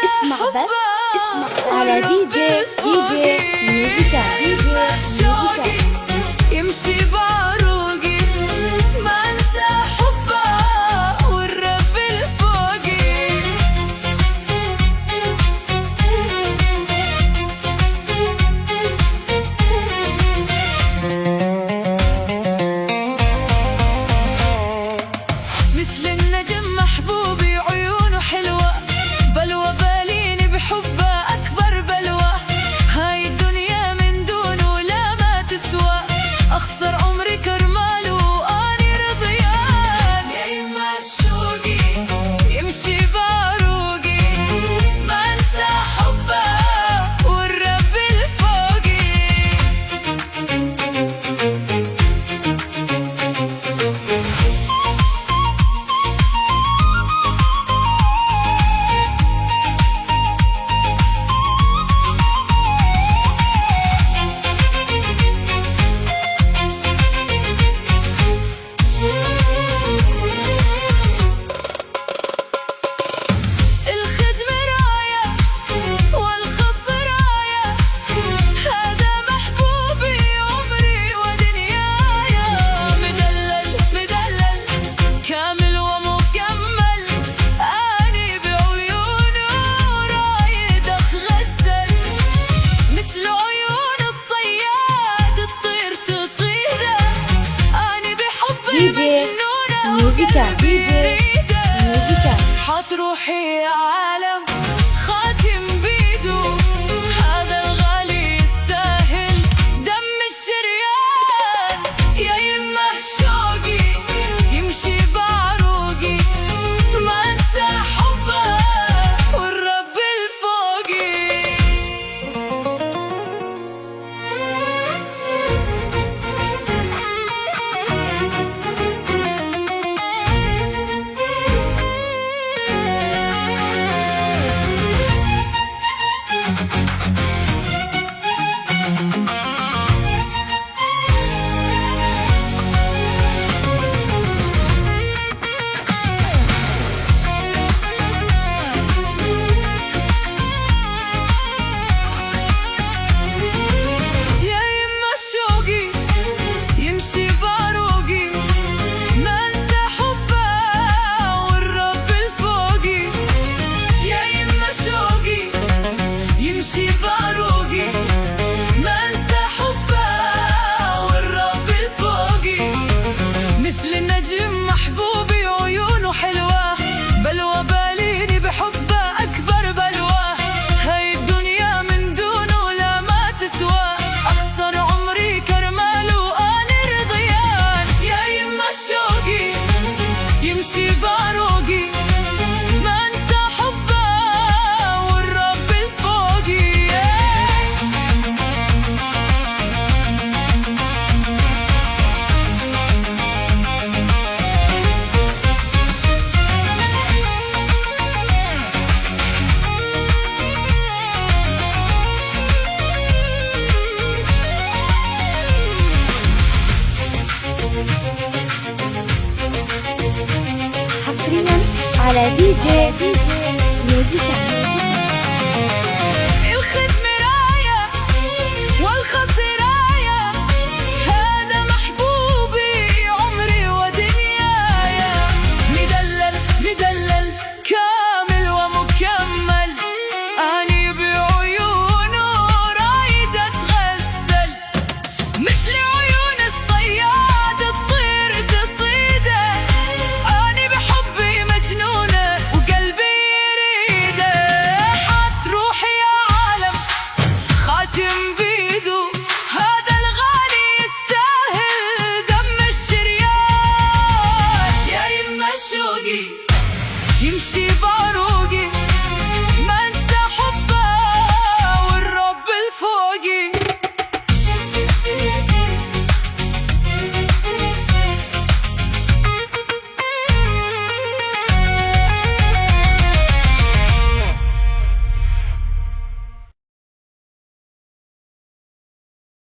اسمع بس، اسمع على دي جي ميوزيكا، يمشي باروقي ما انسى حبه والرب الفوقي. مثل النجم محبوبي عيونه حلوة، بلوى باليني بحبه أكبر بلوى. هاي الدنيا من دونه لا ما تسوى، أخسر عمري كرماله وأني رضيان. يا إما شوقي يمشي باروقي ما انسى حبه والرب الفوقي. دي جي ميوزيكا حط روحي عالم خاتم بيدو، هذا الغالي يستاهل دم الشريان. يا يمه شوقي يمشي بعروقي ما انسى حبه والرب الفوقي. يمشي باروقي ما انسى حبه والرب الفوقي. حصريا على دي جي ميوزيكا. الخدمة راية والخسراية، هذا محبوبي عمري ودنيايا. مدلل كامل ومكمل، أني بعيونه رايدة أتغسل. مثل عيون الصياد تطير تصيده، أني بحبي مجنونة وقلبي يريده. حط روحي يا عالم خاتم بيدو، هذا الغالي يستاهل دم الشريان. يا يمه شوقي يمشي